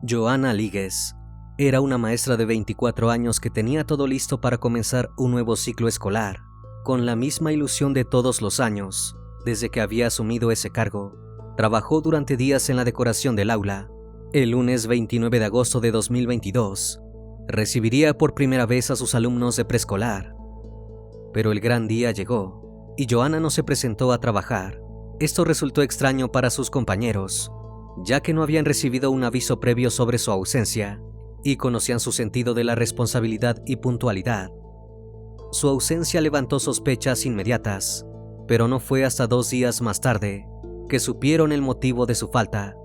Johanna Líguez era una maestra de 24 años que tenía todo listo para comenzar un nuevo ciclo escolar, con la misma ilusión de todos los años. Desde que había asumido ese cargo, trabajó durante días en la decoración del aula. El lunes 29 de agosto de 2022, recibiría por primera vez a sus alumnos de preescolar. Pero el gran día llegó, y Johanna no se presentó a trabajar. Esto resultó extraño para sus compañeros, ya que no habían recibido un aviso previo sobre su ausencia, y conocían su sentido de la responsabilidad y puntualidad. Su ausencia levantó sospechas inmediatas, pero no fue hasta 2 días más tarde que supieron el motivo de su falta.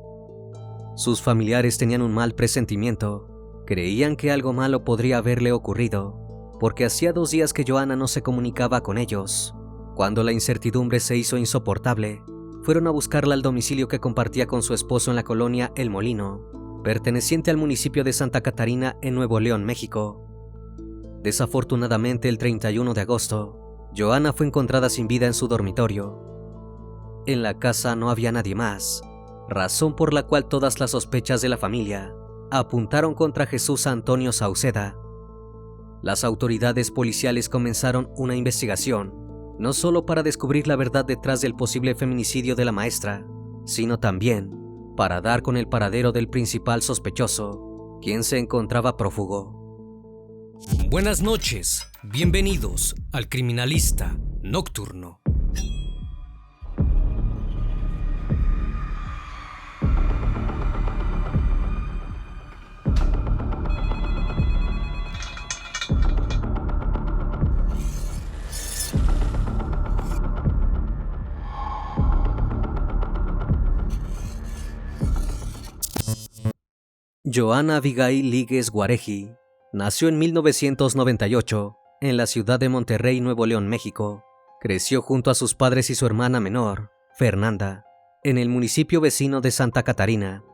Sus familiares tenían un mal presentimiento. Creían que algo malo podría haberle ocurrido, porque hacía 2 días que Johanna no se comunicaba con ellos. Cuando la incertidumbre se hizo insoportable, fueron a buscarla al domicilio que compartía con su esposo en la colonia El Molino, perteneciente al municipio de Santa Catarina en Nuevo León, México. Desafortunadamente, el 31 de agosto, Johanna fue encontrada sin vida en su dormitorio. En la casa no había nadie más, razón por la cual todas las sospechas de la familia apuntaron contra Jesús Antonio Sauceda. Las autoridades policiales comenzaron una investigación, no solo para descubrir la verdad detrás del posible feminicidio de la maestra, sino también para dar con el paradero del principal sospechoso, quien se encontraba prófugo. Buenas noches, bienvenidos al Criminalista Nocturno. Johanna Abigail Líguez Guaregui nació en 1998 en la ciudad de Monterrey, Nuevo León, México. Creció junto a sus padres y su hermana menor, Fernanda, en el municipio vecino de Santa Catarina.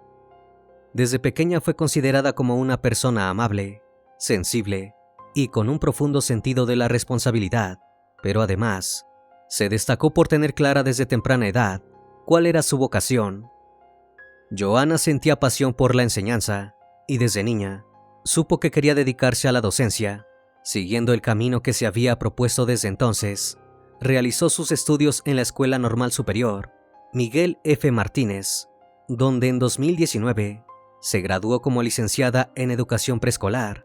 Desde pequeña fue considerada como una persona amable, sensible y con un profundo sentido de la responsabilidad, pero además se destacó por tener clara desde temprana edad cuál era su vocación. Johanna sentía pasión por la enseñanza y desde niña supo que quería dedicarse a la docencia. Siguiendo el camino que se había propuesto desde entonces, realizó sus estudios en la Escuela Normal Superior Miguel F. Martínez, donde en 2019 se graduó como licenciada en Educación Preescolar.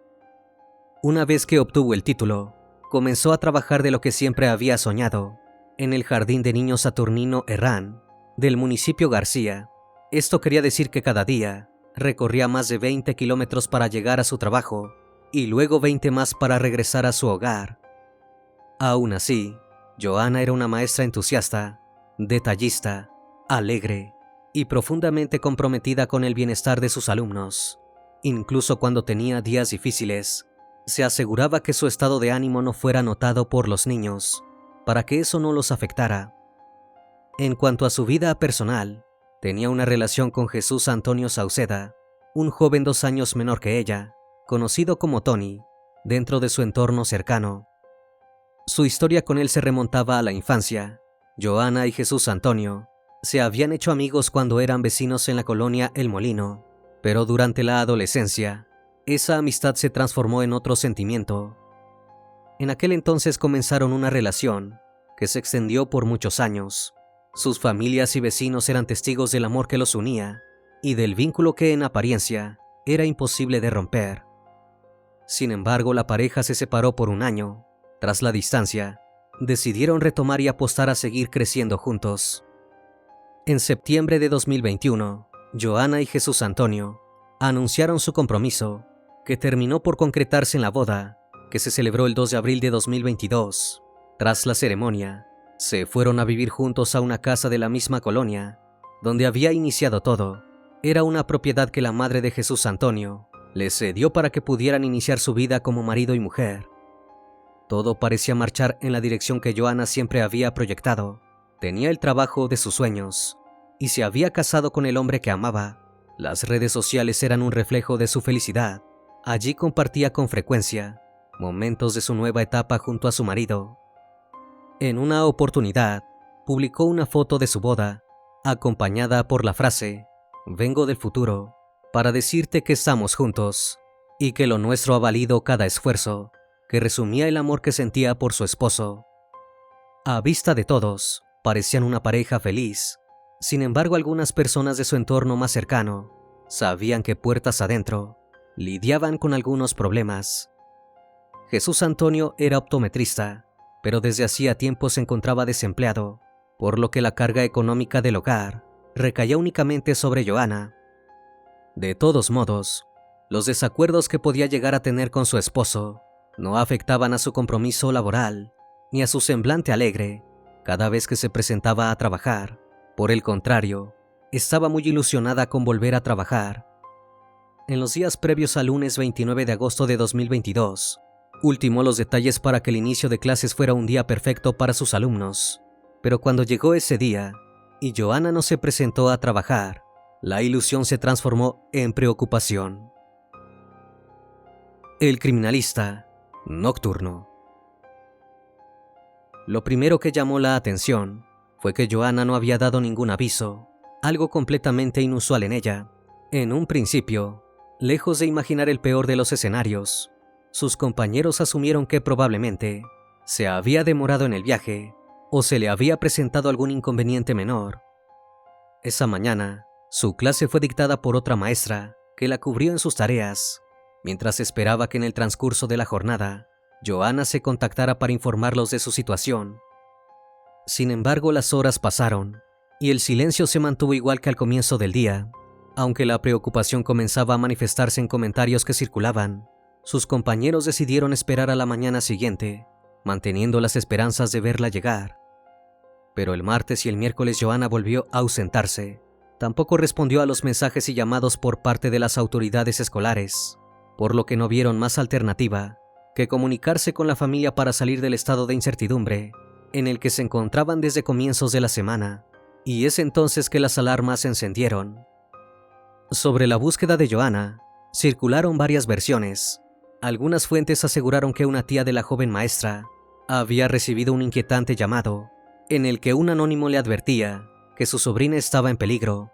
Una vez que obtuvo el título, comenzó a trabajar de lo que siempre había soñado, en el Jardín de Niños Saturnino Herrán del municipio García. Esto quería decir que cada día recorría más de 20 kilómetros para llegar a su trabajo y luego 20 más para regresar a su hogar. Aún así, Johanna era una maestra entusiasta, detallista, alegre y profundamente comprometida con el bienestar de sus alumnos. Incluso cuando tenía días difíciles, se aseguraba que su estado de ánimo no fuera notado por los niños, para que eso no los afectara. En cuanto a su vida personal, tenía una relación con Jesús Antonio Sauceda, un joven 2 años menor que ella, conocido como Tony, dentro de su entorno cercano. Su historia con él se remontaba a la infancia. Johanna y Jesús Antonio se habían hecho amigos cuando eran vecinos en la colonia El Molino, pero durante la adolescencia, esa amistad se transformó en otro sentimiento. En aquel entonces comenzaron una relación que se extendió por muchos años. Sus familias y vecinos eran testigos del amor que los unía y del vínculo que en apariencia era imposible de romper. Sin embargo, la pareja se separó por 1 año. Tras la distancia, decidieron retomar y apostar a seguir creciendo juntos. En septiembre de 2021, Johanna y Jesús Antonio anunciaron su compromiso, que terminó por concretarse en la boda, que se celebró el 2 de abril de 2022. Tras la ceremonia, se fueron a vivir juntos a una casa de la misma colonia, donde había iniciado todo. Era una propiedad que la madre de Jesús Antonio les cedió para que pudieran iniciar su vida como marido y mujer. Todo parecía marchar en la dirección que Johanna siempre había proyectado. Tenía el trabajo de sus sueños y se había casado con el hombre que amaba. Las redes sociales eran un reflejo de su felicidad. Allí compartía con frecuencia momentos de su nueva etapa junto a su marido. En una oportunidad, publicó una foto de su boda, acompañada por la frase: "Vengo del futuro", para decirte que estamos juntos y que lo nuestro ha valido cada esfuerzo, que resumía el amor que sentía por su esposo. A vista de todos, parecían una pareja feliz. Sin embargo, algunas personas de su entorno más cercano sabían que puertas adentro lidiaban con algunos problemas. Jesús Antonio era optometrista, pero desde hacía tiempo se encontraba desempleado, por lo que la carga económica del hogar recaía únicamente sobre Joana. De todos modos, los desacuerdos que podía llegar a tener con su esposo no afectaban a su compromiso laboral ni a su semblante alegre cada vez que se presentaba a trabajar. Por el contrario, estaba muy ilusionada con volver a trabajar. En los días previos al lunes 29 de agosto de 2022, ultimó los detalles para que el inicio de clases fuera un día perfecto para sus alumnos. Pero cuando llegó ese día y Joana no se presentó a trabajar, la ilusión se transformó en preocupación. El criminalista nocturno. Lo primero que llamó la atención fue que Joana no había dado ningún aviso, algo completamente inusual en ella. En un principio, lejos de imaginar el peor de los escenarios, sus compañeros asumieron que probablemente se había demorado en el viaje o se le había presentado algún inconveniente menor. Esa mañana, su clase fue dictada por otra maestra que la cubrió en sus tareas, mientras esperaba que en el transcurso de la jornada, Joana se contactara para informarlos de su situación. Sin embargo, las horas pasaron y el silencio se mantuvo igual que al comienzo del día. Aunque la preocupación comenzaba a manifestarse en comentarios que circulaban, sus compañeros decidieron esperar a la mañana siguiente, manteniendo las esperanzas de verla llegar. Pero el martes y el miércoles Joana volvió a ausentarse. Tampoco respondió a los mensajes y llamados por parte de las autoridades escolares, por lo que no vieron más alternativa que comunicarse con la familia para salir del estado de incertidumbre en el que se encontraban desde comienzos de la semana, y es entonces que las alarmas se encendieron. Sobre la búsqueda de Joana, circularon varias versiones. Algunas fuentes aseguraron que una tía de la joven maestra había recibido un inquietante llamado, en el que un anónimo le advertía que su sobrina estaba en peligro.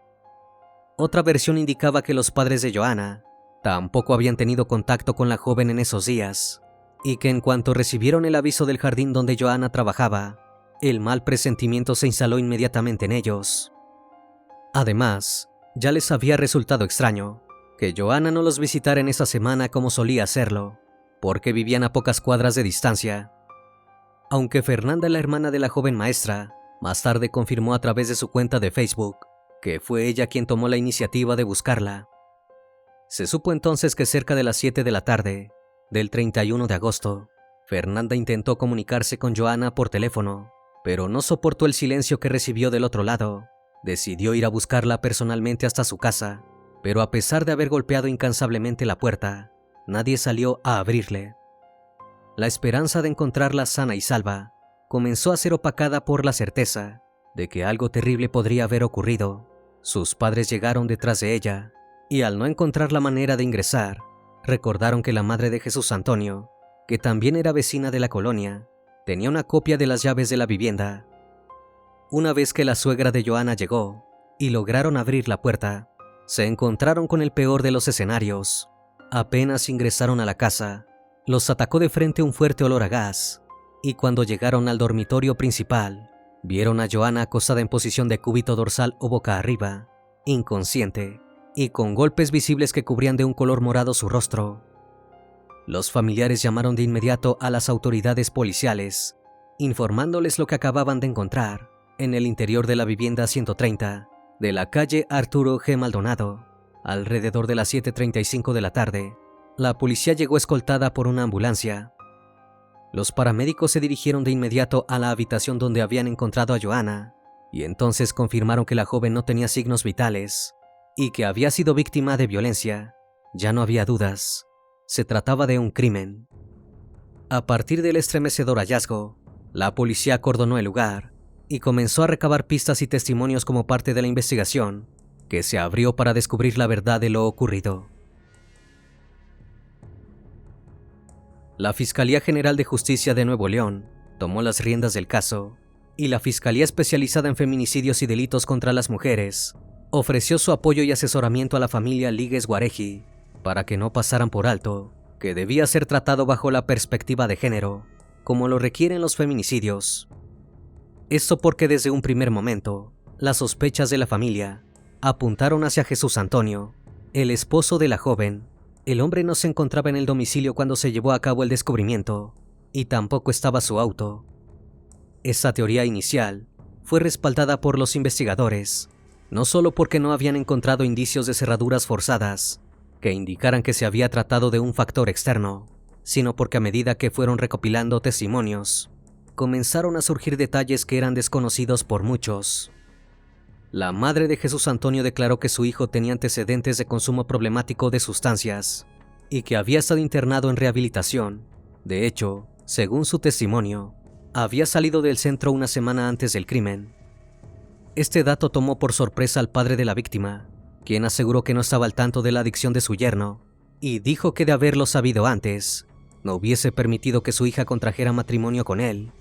Otra versión indicaba que los padres de Joana tampoco habían tenido contacto con la joven en esos días, y que en cuanto recibieron el aviso del jardín donde Joana trabajaba, el mal presentimiento se instaló inmediatamente en ellos. Además, ya les había resultado extraño que Joana no los visitara en esa semana como solía hacerlo, porque vivían a pocas cuadras de distancia. Aunque Fernanda, la hermana de la joven maestra, más tarde confirmó a través de su cuenta de Facebook que fue ella quien tomó la iniciativa de buscarla. Se supo entonces que cerca de las 7 de la tarde del 31 de agosto, Fernanda intentó comunicarse con Joana por teléfono, pero no soportó el silencio que recibió del otro lado. Decidió ir a buscarla personalmente hasta su casa, pero a pesar de haber golpeado incansablemente la puerta, nadie salió a abrirle. La esperanza de encontrarla sana y salva comenzó a ser opacada por la certeza de que algo terrible podría haber ocurrido. Sus padres llegaron detrás de ella, y al no encontrar la manera de ingresar, recordaron que la madre de Jesús Antonio, que también era vecina de la colonia, tenía una copia de las llaves de la vivienda. Una vez que la suegra de Joana llegó y lograron abrir la puerta, se encontraron con el peor de los escenarios. Apenas ingresaron a la casa, los atacó de frente un fuerte olor a gas, y cuando llegaron al dormitorio principal, vieron a Joana acostada en posición de cúbito dorsal o boca arriba, inconsciente, y con golpes visibles que cubrían de un color morado su rostro. Los familiares llamaron de inmediato a las autoridades policiales, informándoles lo que acababan de encontrar en el interior de la vivienda 130 de la calle Arturo G. Maldonado. Alrededor de las 7:35 de la tarde, la policía llegó escoltada por una ambulancia. Los paramédicos se dirigieron de inmediato a la habitación donde habían encontrado a Joana, y entonces confirmaron que la joven no tenía signos vitales y que había sido víctima de violencia. Ya no había dudas, se trataba de un crimen. A partir del estremecedor hallazgo, la policía acordonó el lugar y comenzó a recabar pistas y testimonios como parte de la investigación, que se abrió para descubrir la verdad de lo ocurrido. La Fiscalía General de Justicia de Nuevo León tomó las riendas del caso, y la Fiscalía Especializada en Feminicidios y Delitos contra las Mujeres ofreció su apoyo y asesoramiento a la familia Líguez Guaregui para que no pasaran por alto que debía ser tratado bajo la perspectiva de género, como lo requieren los feminicidios. Esto porque desde un primer momento, las sospechas de la familia apuntaron hacia Jesús Antonio, el esposo de la joven. El hombre no se encontraba en el domicilio cuando se llevó a cabo el descubrimiento, y tampoco estaba su auto. Esa teoría inicial fue respaldada por los investigadores, no solo porque no habían encontrado indicios de cerraduras forzadas que indicaran que se había tratado de un factor externo, sino porque a medida que fueron recopilando testimonios, comenzaron a surgir detalles que eran desconocidos por muchos. La madre de Jesús Antonio declaró que su hijo tenía antecedentes de consumo problemático de sustancias y que había estado internado en rehabilitación. De hecho, según su testimonio, había salido del centro una semana antes del crimen. Este dato tomó por sorpresa al padre de la víctima, quien aseguró que no estaba al tanto de la adicción de su yerno y dijo que de haberlo sabido antes, no hubiese permitido que su hija contrajera matrimonio con él.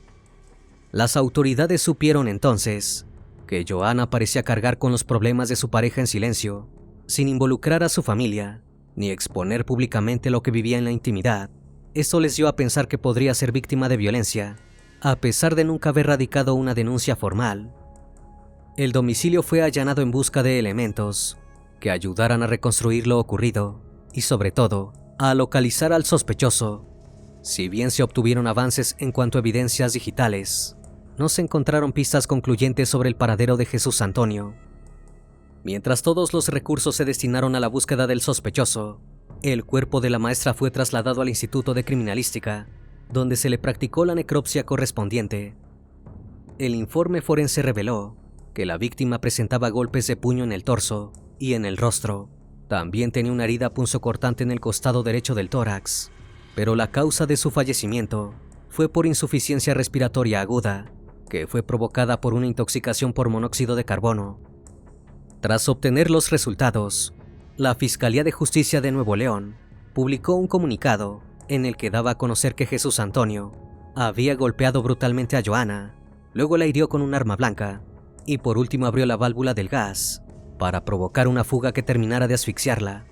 Las autoridades supieron entonces que Johanna parecía cargar con los problemas de su pareja en silencio, sin involucrar a su familia, ni exponer públicamente lo que vivía en la intimidad. Esto les dio a pensar que podría ser víctima de violencia, a pesar de nunca haber radicado una denuncia formal. El domicilio fue allanado en busca de elementos que ayudaran a reconstruir lo ocurrido y, sobre todo, a localizar al sospechoso. Si bien se obtuvieron avances en cuanto a evidencias digitales, no se encontraron pistas concluyentes sobre el paradero de Jesús Antonio. Mientras todos los recursos se destinaron a la búsqueda del sospechoso, el cuerpo de la maestra fue trasladado al Instituto de Criminalística, donde se le practicó la necropsia correspondiente. El informe forense reveló que la víctima presentaba golpes de puño en el torso y en el rostro. También tenía una herida punzocortante en el costado derecho del tórax, pero la causa de su fallecimiento fue por insuficiencia respiratoria aguda, que fue provocada por una intoxicación por monóxido de carbono. Tras obtener los resultados, la Fiscalía de Justicia de Nuevo León publicó un comunicado en el que daba a conocer que Jesús Antonio había golpeado brutalmente a Johanna, luego la hirió con un arma blanca y por último abrió la válvula del gas para provocar una fuga que terminara de asfixiarla.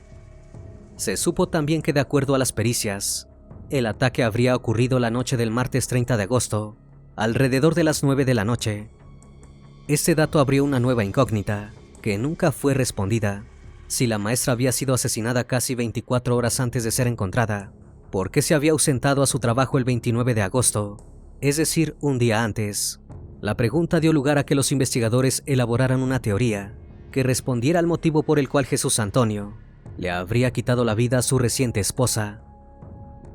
Se supo también que, de acuerdo a las pericias, el ataque habría ocurrido la noche del martes 30 de agosto, alrededor de las 9 de la noche. Este dato abrió una nueva incógnita que nunca fue respondida. Si la maestra había sido asesinada casi 24 horas antes de ser encontrada, ¿por qué se había ausentado a su trabajo el 29 de agosto? Es decir, un día antes. La pregunta dio lugar a que los investigadores elaboraran una teoría que respondiera al motivo por el cual Jesús Antonio le habría quitado la vida a su reciente esposa.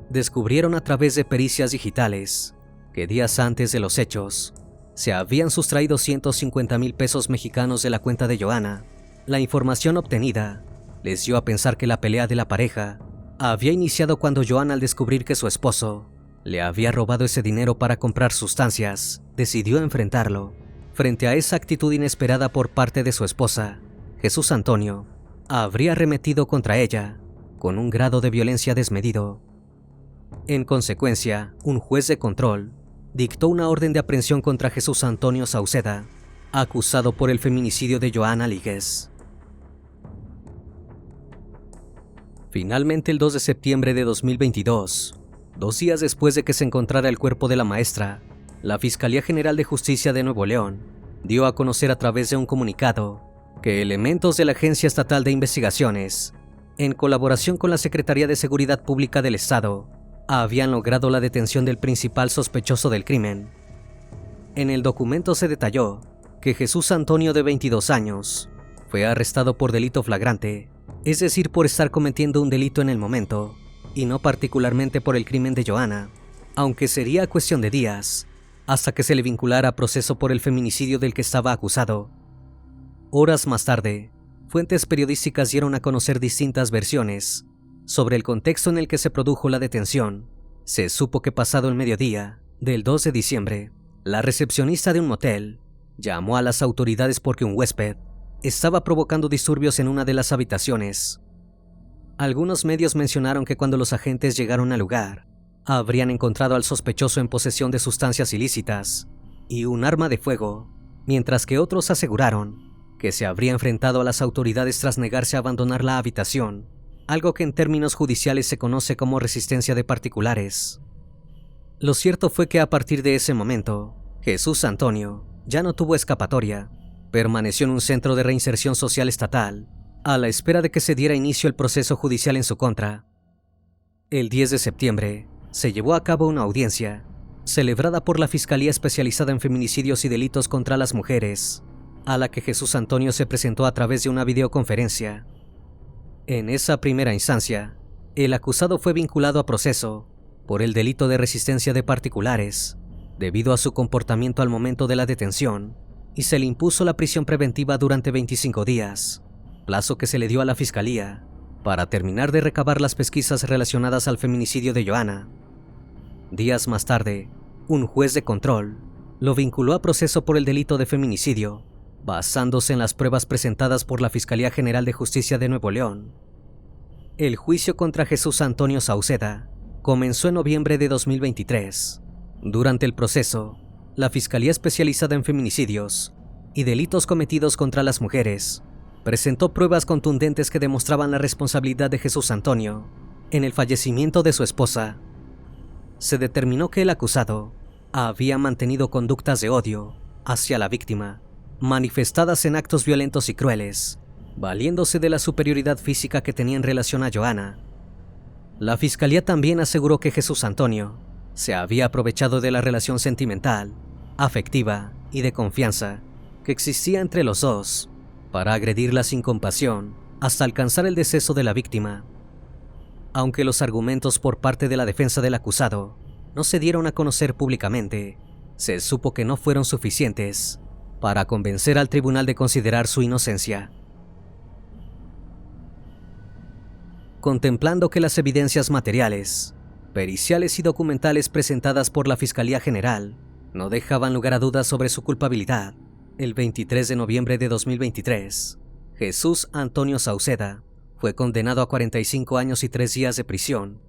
Descubrieron a través de pericias digitales que días antes de los hechos se habían sustraído 150,000 pesos mexicanos de la cuenta de Johanna. La información obtenida les dio a pensar que la pelea de la pareja había iniciado cuando Johanna, al descubrir que su esposo le había robado ese dinero para comprar sustancias, decidió enfrentarlo. Frente a esa actitud inesperada por parte de su esposa, Jesús Antonio habría arremetido contra ella con un grado de violencia desmedido. En consecuencia, un juez de control dictó una orden de aprehensión contra Jesús Antonio Sauceda, acusado por el feminicidio de Johanna Líguez. Finalmente, el 2 de septiembre de 2022, 2 días después de que se encontrara el cuerpo de la maestra, la Fiscalía General de Justicia de Nuevo León dio a conocer a través de un comunicado que elementos de la Agencia Estatal de Investigaciones, en colaboración con la Secretaría de Seguridad Pública del Estado, habían logrado la detención del principal sospechoso del crimen. En el documento se detalló que Jesús Antonio, de 22 años, fue arrestado por delito flagrante, es decir, por estar cometiendo un delito en el momento, y no particularmente por el crimen de Johanna, aunque sería cuestión de días hasta que se le vinculara a proceso por el feminicidio del que estaba acusado. Horas más tarde, fuentes periodísticas dieron a conocer distintas versiones sobre el contexto en el que se produjo la detención. Se supo que pasado el mediodía del 2 de diciembre, la recepcionista de un motel llamó a las autoridades porque un huésped estaba provocando disturbios en una de las habitaciones. Algunos medios mencionaron que cuando los agentes llegaron al lugar, habrían encontrado al sospechoso en posesión de sustancias ilícitas y un arma de fuego, mientras que otros aseguraron que se habría enfrentado a las autoridades tras negarse a abandonar la habitación, algo que en términos judiciales se conoce como resistencia de particulares. Lo cierto fue que a partir de ese momento, Jesús Antonio ya no tuvo escapatoria. Permaneció en un centro de reinserción social estatal, a la espera de que se diera inicio el proceso judicial en su contra. El 10 de septiembre se llevó a cabo una audiencia, celebrada por la Fiscalía Especializada en Feminicidios y Delitos contra las Mujeres, a la que Jesús Antonio se presentó a través de una videoconferencia. En esa primera instancia, el acusado fue vinculado a proceso por el delito de resistencia de particulares, debido a su comportamiento al momento de la detención, y se le impuso la prisión preventiva durante 25 días, plazo que se le dio a la Fiscalía para terminar de recabar las pesquisas relacionadas al feminicidio de Johanna. Días más tarde, un juez de control lo vinculó a proceso por el delito de feminicidio, basándose en las pruebas presentadas por la Fiscalía General de Justicia de Nuevo León. El juicio contra Jesús Antonio Sauceda comenzó en noviembre de 2023. Durante el proceso, la Fiscalía Especializada en Feminicidios y Delitos Cometidos contra las Mujeres presentó pruebas contundentes que demostraban la responsabilidad de Jesús Antonio en el fallecimiento de su esposa. Se determinó que el acusado había mantenido conductas de odio hacia la víctima, manifestadas en actos violentos y crueles, valiéndose de la superioridad física que tenía en relación a Johanna. La Fiscalía también aseguró que Jesús Antonio se había aprovechado de la relación sentimental, afectiva y de confianza que existía entre los dos para agredirla sin compasión hasta alcanzar el deceso de la víctima. Aunque los argumentos por parte de la defensa del acusado no se dieron a conocer públicamente, se supo que no fueron suficientes para convencer al tribunal de considerar su inocencia. Contemplando que las evidencias materiales, periciales y documentales presentadas por la Fiscalía General no dejaban lugar a dudas sobre su culpabilidad, el 23 de noviembre de 2023, Jesús Antonio Sauceda fue condenado a 45 años y 3 días de prisión.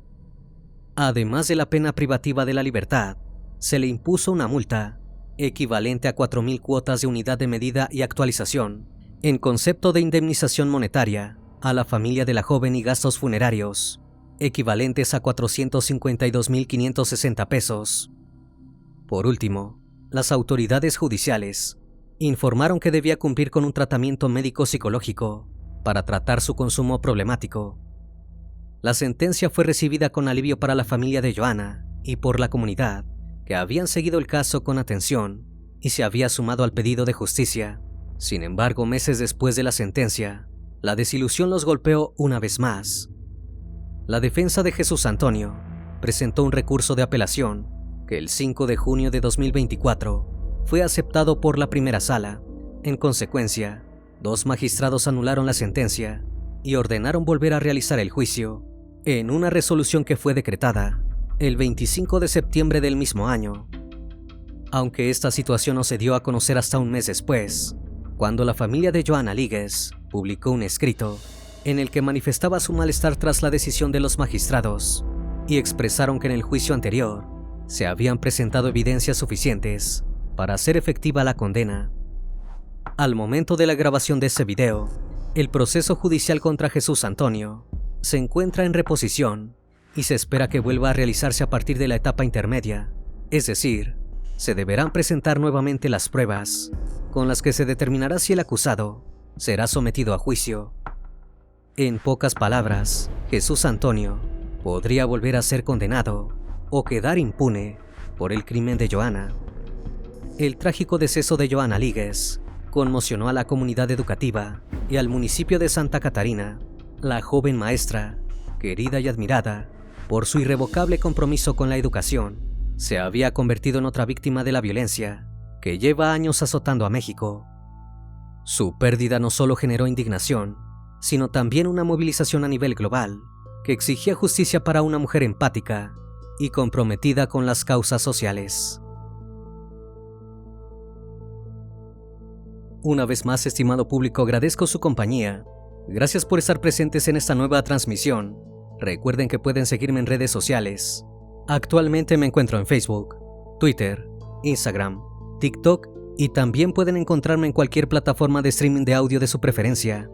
Además de la pena privativa de la libertad, se le impuso una multa equivalente a 4.000 cuotas de unidad de medida y actualización en concepto de indemnización monetaria a la familia de la joven y gastos funerarios, equivalentes a 452.560 pesos. Por último, las autoridades judiciales informaron que debía cumplir con un tratamiento médico-psicológico para tratar su consumo problemático. La sentencia fue recibida con alivio para la familia de Johanna y por la comunidad, que habían seguido el caso con atención y se había sumado al pedido de justicia. Sin embargo, meses después de la sentencia, la desilusión los golpeó una vez más. La defensa de Jesús Antonio presentó un recurso de apelación que el 5 de junio de 2024 fue aceptado por la primera sala. En consecuencia, 2 magistrados anularon la sentencia y ordenaron volver a realizar el juicio en una resolución que fue decretada el 25 de septiembre del mismo año. Aunque esta situación no se dio a conocer hasta un mes después, cuando la familia de Johanna Líguez publicó un escrito en el que manifestaba su malestar tras la decisión de los magistrados y expresaron que en el juicio anterior se habían presentado evidencias suficientes para hacer efectiva la condena. Al momento de la grabación de ese video, el proceso judicial contra Jesús Antonio se encuentra en reposición y se espera que vuelva a realizarse a partir de la etapa intermedia, es decir, se deberán presentar nuevamente las pruebas con las que se determinará si el acusado será sometido a juicio. En pocas palabras, Jesús Antonio podría volver a ser condenado o quedar impune por el crimen de Johanna. El trágico deceso de Johanna Líguez conmocionó a la comunidad educativa y al municipio de Santa Catarina. La joven maestra, querida y admirada por su irrevocable compromiso con la educación, se había convertido en otra víctima de la violencia que lleva años azotando a México. Su pérdida no solo generó indignación, sino también una movilización a nivel global que exigía justicia para una mujer empática y comprometida con las causas sociales. Una vez más, estimado público, agradezco su compañía. Gracias por estar presentes en esta nueva transmisión. Recuerden que pueden seguirme en redes sociales. Actualmente me encuentro en Facebook, Twitter, Instagram, TikTok Y también pueden encontrarme en cualquier plataforma de streaming de audio de su preferencia.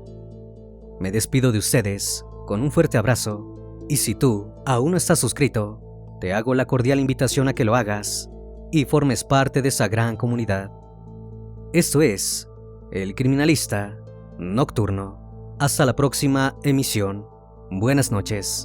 Me despido de ustedes con un fuerte abrazo, y si tú aún no estás suscrito, te hago la cordial invitación a que lo hagas y formes parte de esa gran comunidad. Esto es El Criminalista Nocturno. Hasta la próxima emisión. Buenas noches.